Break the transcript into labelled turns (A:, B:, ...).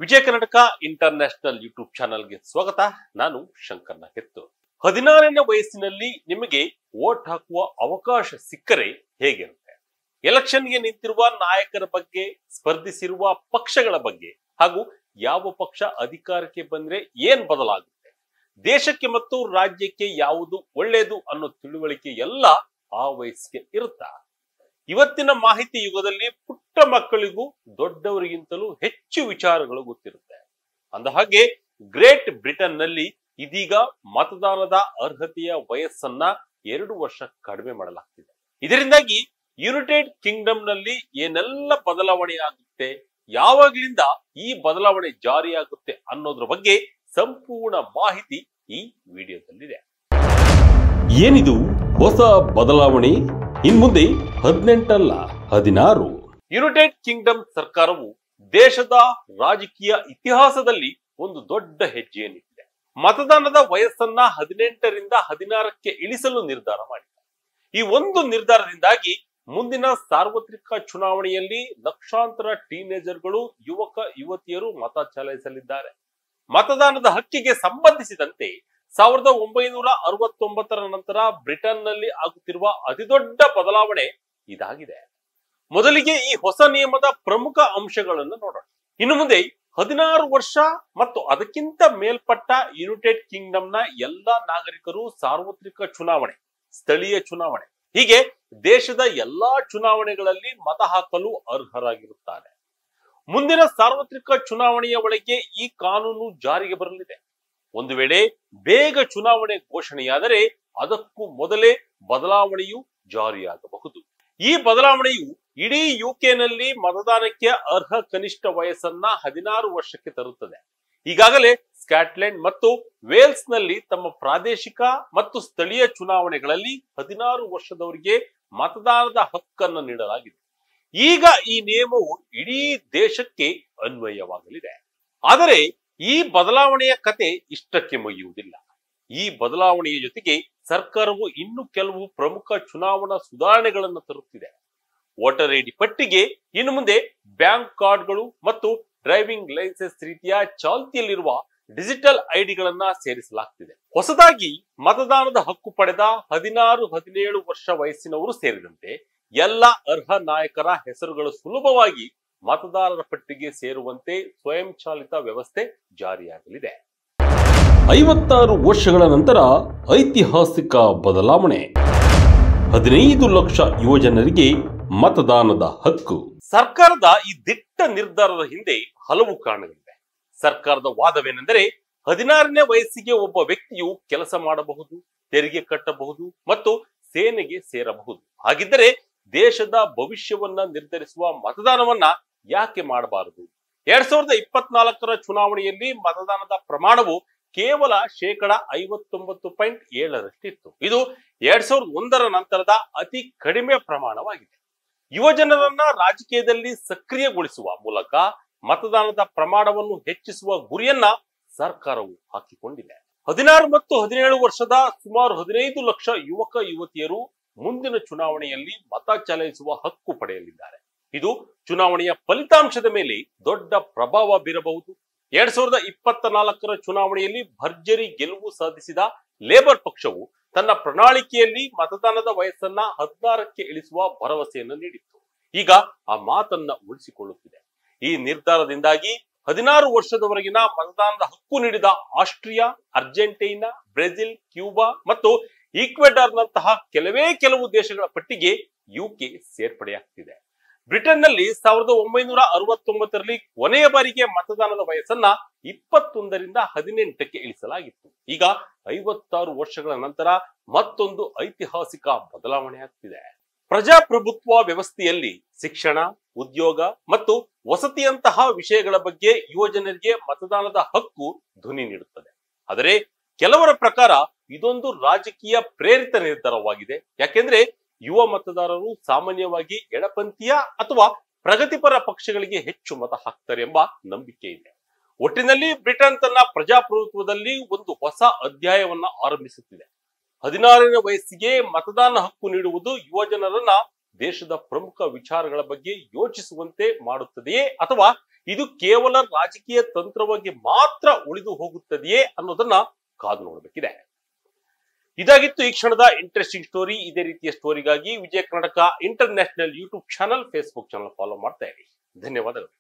A: ವಿಜಯ Karnataka international YouTube ಚಾನಲ್ಗೆ ಸ್ವಾಗತ. ನಾನು ಶಂಕರ್ನ ಕೆತ್ತು. 16ನೇ ವಯಸ್ಸಿನಲ್ಲಿ ನಿಮಗೆ ವೋಟ್ ಹಾಕುವ ಅವಕಾಶ ಸಿಕ್ಕರೆ ಹೇಗಿರುತ್ತೆ? ಎಲೆಕ್ಷನ್ಗೆ ನಿಂತಿರುವ ನಾಯಕರ ಬಗ್ಗೆ, ಸ್ಪರ್ಧಿಸಿರುವ ಪಕ್ಷಗಳ ಬಗ್ಗೆ ಹಾಗೂ ಯಾವ ಪಕ್ಷ ಅಧಿಕಾರಕ್ಕೆ ಬಂದ್ರೆ ಏನ್ ಬದಲಾಗುತ್ತೆ, ದೇಶಕ್ಕೆ ಮತ್ತು ರಾಜ್ಯಕ್ಕೆ ಯಾವುದು ಒಳ್ಳೆಯದು ಅನ್ನೋ ತಿಳುವಳಿಕೆ ಎಲ್ಲ ಆ ವಯಸ್ಸಿಗೆ ಇರುತ್ತಾ? ಇವತ್ತಿನ ಮಾಹಿತಿ ಯುಗದಲ್ಲಿ ಪುಟ್ಟ ಮಕ್ಕಳಿಗೂ ದೊಡ್ಡವರಿಗಿಂತಲೂ ಹೆಚ್ಚು ವಿಚಾರಗಳು ಗೊತ್ತಿರುತ್ತೆ. ಅಂದ ಹಾಗೆ ಗ್ರೇಟ್ ಬ್ರಿಟನ್ ನಲ್ಲಿ ಇದೀಗ ಮತದಾನದ ಅರ್ಹತೆಯ ವಯಸ್ಸನ್ನ 2 ವರ್ಷ ಕಡಿಮೆ ಮಾಡಲಾಗ್ತಿದೆ. ಇದರಿಂದಾಗಿ ಯುನೈಟೆಡ್ ಕಿಂಗ್ಡಮ್ ನಲ್ಲಿ ಏನೆಲ್ಲ ಬದಲಾವಣೆ ಆಗುತ್ತೆ, ಯಾವಾಗ್ಲಿಂದ ಈ ಬದಲಾವಣೆ ಜಾರಿಯಾಗುತ್ತೆ ಅನ್ನೋದ್ರ ಬಗ್ಗೆ ಸಂಪೂರ್ಣ ಮಾಹಿತಿ ಈ ವಿಡಿಯೋದಲ್ಲಿದೆ. ಏನಿದು ಹೊಸ ಬದಲಾವಣೆ? ಇನ್ಮುಂದೆ 18 ಅಲ್ಲ 16. ಯುನೈಟೆಡ್ ಕಿಂಗ್ಡಮ್ ಸರ್ಕಾರವು ದೇಶದ ರಾಜಕೀಯ ಇತಿಹಾಸದಲ್ಲಿ ಒಂದು ದೊಡ್ಡ ಹೆಜ್ಜೆಯನ್ನಿಟ್ಟಿದೆ. ಮತದಾನದ ವಯಸ್ಸನ್ನ 18ರಿಂದ 16ಕ್ಕೆ ಇಳಿಸಲು ನಿರ್ಧಾರ ಮಾಡಿದೆ. ಈ ಒಂದು ನಿರ್ಧಾರದಿಂದಾಗಿ ಮುಂದಿನ ಸಾರ್ವತ್ರಿಕ ಚುನಾವಣೆಯಲ್ಲಿ ಲಕ್ಷಾಂತರ ಟೀನೇಜರ್ಗಳು, ಯುವಕ ಯುವತಿಯರು ಮತ ಚಲಾಯಿಸಲಿದ್ದಾರೆ. ಮತದಾನದ ಹಕ್ಕಿಗೆ ಸಂಬಂಧಿಸಿದಂತೆ 1969ರ ನಂತರ ಬ್ರಿಟನ್ ನಲ್ಲಿ ಆಗುತ್ತಿರುವ ಅತಿದೊಡ್ಡ ಬದಲಾವಣೆ ಇದಾಗಿದೆ. ಮೊದಲಿಗೆ ಈ ಹೊಸ ನಿಯಮದ ಪ್ರಮುಖ ಅಂಶಗಳನ್ನು ನೋಡೋಣ. ಇನ್ನು ಮುಂದೆ 16 ವರ್ಷ ಮತ್ತು ಅದಕ್ಕಿಂತ ಮೇಲ್ಪಟ್ಟ ಯುನೈಟೆಡ್ ಕಿಂಗ್ಡಮ್ನ ಎಲ್ಲಾ ನಾಗರಿಕರು ಸಾರ್ವತ್ರಿಕ ಚುನಾವಣೆ, ಸ್ಥಳೀಯ ಚುನಾವಣೆ, ಹೀಗೆ ದೇಶದ ಎಲ್ಲಾ ಚುನಾವಣೆಗಳಲ್ಲಿ ಮತ ಹಾಕಲು ಅರ್ಹರಾಗಿರುತ್ತಾರೆ. ಮುಂದಿನ ಸಾರ್ವತ್ರಿಕ ಚುನಾವಣೆಯ ಒಳಗೆ ಈ ಕಾನೂನು ಜಾರಿಗೆ ಬರಲಿದೆ. ಒಂದು ವೇಳೆ ಬೇಗ ಚುನಾವಣೆ ಘೋಷಣೆಯಾದರೆ ಅದಕ್ಕೂ ಮೊದಲೇ ಬದಲಾವಣೆಯು ಜಾರಿಯಾಗಬಹುದು. ಈ ಬದಲಾವಣೆಯು ಇಡೀ ಯುಕೆನಲ್ಲಿ ಮತದಾನಕ್ಕೆ ಅರ್ಹ ಕನಿಷ್ಠ ವಯಸ್ಸನ್ನ 16 ವರ್ಷಕ್ಕೆ ತರುತ್ತದೆ. ಈಗಾಗಲೇ ಸ್ಕಾಟ್ಲೆಂಡ್ ಮತ್ತು ವೇಲ್ಸ್ ನಲ್ಲಿ ತಮ್ಮ ಪ್ರಾದೇಶಿಕ ಮತ್ತು ಸ್ಥಳೀಯ ಚುನಾವಣೆಗಳಲ್ಲಿ 16 ವರ್ಷದವರಿಗೆ ಮತದಾನದ ಹಕ್ಕನ್ನು ನೀಡಲಾಗಿದೆ. ಈಗ ಈ ನಿಯಮವು ಇಡೀ ದೇಶಕ್ಕೆ ಅನ್ವಯವಾಗಲಿದೆ. ಆದರೆ ಈ ಬದಲಾವಣೆಯ ಕತೆ ಇಷ್ಟಕ್ಕೆ ಮುಗಿಯುವುದಿಲ್ಲ. ಈ ಬದಲಾವಣೆಯ ಜೊತೆಗೆ ಸರ್ಕಾರವು ಇನ್ನು ಕೆಲವು ಪ್ರಮುಖ ಚುನಾವಣಾ ಸುಧಾರಣೆಗಳನ್ನು ತರುತ್ತಿದೆ. ವೋಟರ್ ಐಡಿ ಪಟ್ಟಿಗೆ ಇನ್ನು ಮುಂದೆ ಬ್ಯಾಂಕ್ ಕಾರ್ಡ್ಗಳು ಮತ್ತು ಡ್ರೈವಿಂಗ್ ಲೈಸೆನ್ಸ್ ರೀತಿಯ ಚಾಲ್ತಿಯಲ್ಲಿರುವ ಡಿಜಿಟಲ್ ಐಡಿಗಳನ್ನ ಸೇರಿಸಲಾಗ್ತಿದೆ. ಹೊಸದಾಗಿ ಮತದಾನದ ಹಕ್ಕು ಪಡೆದ 16-17 ವರ್ಷ ವಯಸ್ಸಿನವರು ಸೇರಿದಂತೆ ಎಲ್ಲ ಅರ್ಹ ನಾಯಕರ ಹೆಸರುಗಳು ಸುಲಭವಾಗಿ ಮತದಾರರ ಪಟ್ಟಿಗೆ ಸೇರುವಂತೆ ಸ್ವಯಂಚಾಲಿತ ವ್ಯವಸ್ಥೆ ಜಾರಿಯಾಗಲಿದೆ. 56 ವರ್ಷಗಳ ನಂತರ ಐತಿಹಾಸಿಕ ಬದಲಾವಣೆ. 15 ಲಕ್ಷ ಯುವಜನರಿಗೆ ಮತದಾನದ ಹಕ್ಕು. ಸರ್ಕಾರದ ಈ ದಿಟ್ಟ ನಿರ್ಧಾರದ ಹಿಂದೆ ಹಲವು ಕಾರಣಗಳಿವೆ. ಸರ್ಕಾರದ ವಾದವೇನೆಂದರೆ 16ನೇ ವಯಸ್ಸಿಗೆ ಒಬ್ಬ ವ್ಯಕ್ತಿಯು ಕೆಲಸ ಮಾಡಬಹುದು, ತೆರಿಗೆ ಕಟ್ಟಬಹುದು ಮತ್ತು ಸೇನೆಗೆ ಸೇರಬಹುದು. ಹಾಗಿದ್ದರೆ ದೇಶದ ಭವಿಷ್ಯವನ್ನ ನಿರ್ಧರಿಸುವ ಮತದಾನವನ್ನ ಯಾಕೆ ಮಾಡಬಾರದು? 2024ರ ಚುನಾವಣೆಯಲ್ಲಿ ಮತದಾನದ ಪ್ರಮಾಣವು ಕೇವಲ 59.7%. ಇದು 2001ರ ನಂತರದ ಅತಿ ಕಡಿಮೆ ಪ್ರಮಾಣವಾಗಿದೆ. ಯುವಜನರನ್ನ ರಾಜಕೀಯದಲ್ಲಿ ಸಕ್ರಿಯಗೊಳಿಸುವ ಮೂಲಕ ಮತದಾನದ ಪ್ರಮಾಣವನ್ನು ಹೆಚ್ಚಿಸುವ ಗುರಿಯನ್ನ ಸರ್ಕಾರವು ಹಾಕಿಕೊಂಡಿದೆ. 16 ಮತ್ತು 17 ವರ್ಷದ ಸುಮಾರು 15 ಲಕ್ಷ ಯುವಕ ಯುವತಿಯರು ಮುಂದಿನ ಚುನಾವಣೆಯಲ್ಲಿ ಮತ ಚಲಾಯಿಸುವ ಹಕ್ಕು ಪಡೆಯಲಿದ್ದಾರೆ. ಇದು ಚುನಾವಣೆಯ ಫಲಿತಾಂಶದ ಮೇಲೆ ದೊಡ್ಡ ಪ್ರಭಾವ ಬೀರಬಹುದು. 2024ರ ಚುನಾವಣೆಯಲ್ಲಿ ಭರ್ಜರಿ ಗೆಲುವು ಸಾಧಿಸಿದ ಲೇಬರ್ ಪಕ್ಷವು ತನ್ನ ಪ್ರಣಾಳಿಕೆಯಲ್ಲಿ ಮತದಾನದ ವಯಸ್ಸನ್ನ 16ಕ್ಕೆ ಇಳಿಸುವ ಭರವಸೆಯನ್ನು ನೀಡಿತ್ತು. ಈಗ ಆ ಮಾತನ್ನ ಉಳಿಸಿಕೊಳ್ಳುತ್ತಿದೆ. ಈ ನಿರ್ಧಾರದಿಂದಾಗಿ 16 ವರ್ಷದವರೆಗಿನ ಮತದಾನದ ಹಕ್ಕು ನೀಡಿದ ಆಸ್ಟ್ರಿಯಾ, ಅರ್ಜೆಂಟೈನಾ, ಬ್ರೆಜಿಲ್, ಕ್ಯೂಬಾ ಮತ್ತು ಈಕ್ವೆಡಾರ್ನಂತಹ ಕೆಲವು ದೇಶಗಳ ಪಟ್ಟಿಗೆ ಯುಕೆ ಸೇರ್ಪಡೆಯಾಗ್ತಿದೆ. ಬ್ರಿಟನ್ ನಲ್ಲಿ 1969ರಲ್ಲಿ ಕೊನೆಯ ಬಾರಿಗೆ ಮತದಾನದ ವಯಸ್ಸನ್ನ 21ರಿಂದ 18ಕ್ಕೆ ಇಳಿಸಲಾಗಿತ್ತು. ಈಗ 56 ವರ್ಷಗಳ ನಂತರ ಮತ್ತೊಂದು ಐತಿಹಾಸಿಕ ಬದಲಾವಣೆ ಆಗ್ತಿದೆ. ಪ್ರಜಾಪ್ರಭುತ್ವ ವ್ಯವಸ್ಥೆಯಲ್ಲಿ ಶಿಕ್ಷಣ, ಉದ್ಯೋಗ ಮತ್ತು ವಸತಿಯಂತಹ ವಿಷಯಗಳ ಬಗ್ಗೆ ಯುವಜನರಿಗೆ ಮತದಾನದ ಹಕ್ಕು ಧ್ವನಿ ನೀಡುತ್ತದೆ. ಆದರೆ ಕೆಲವರ ಪ್ರಕಾರ ಇದೊಂದು ರಾಜಕೀಯ ಪ್ರೇರಿತ ನಿರ್ಧಾರವಾಗಿದೆ. ಯಾಕೆಂದ್ರೆ ಯುವ ಮತದಾರರು ಸಾಮಾನ್ಯವಾಗಿ ಎಡಪಂಥೀಯ ಅಥವಾ ಪ್ರಗತಿಪರ ಪಕ್ಷಗಳಿಗೆ ಹೆಚ್ಚು ಮತ ಹಾಕ್ತಾರೆ ಎಂಬ ನಂಬಿಕೆ ಇದೆ. ಒಟ್ಟಿನಲ್ಲಿ ಬ್ರಿಟನ್ ತನ್ನ ಪ್ರಜಾಪ್ರಭುತ್ವದಲ್ಲಿ ಒಂದು ಹೊಸ ಅಧ್ಯಾಯವನ್ನ ಆರಂಭಿಸುತ್ತಿದೆ. 16ನೇ ವಯಸ್ಸಿಗೆ ಮತದಾನ ಹಕ್ಕು ನೀಡುವುದು ಯುವಜನರನ್ನ ದೇಶದ ಪ್ರಮುಖ ವಿಚಾರಗಳ ಬಗ್ಗೆ ಯೋಚಿಸುವಂತೆ ಮಾಡುತ್ತದೆಯೇ ಅಥವಾ ಇದು ಕೇವಲ ರಾಜಕೀಯ ತಂತ್ರವಾಗಿ ಮಾತ್ರ ಉಳಿದು ಹೋಗುತ್ತದೆಯೇ ಅನ್ನೋದನ್ನ ಕಾದು ನೋಡಬೇಕಿದೆ. ಇದಾಗಿತ್ತು ಈ ಕ್ಷಣದ ಇಂಟ್ರೆಸ್ಟಿಂಗ್ ಸ್ಟೋರಿ. ಇದೇ ರೀತಿಯ ಸ್ಟೋರಿಗಾಗಿ Vijaya Karnataka international YouTube channel, Facebook channel follow ಮಾಡ್ತಾ ಇರಿ. ಧನ್ಯವಾದಗಳು.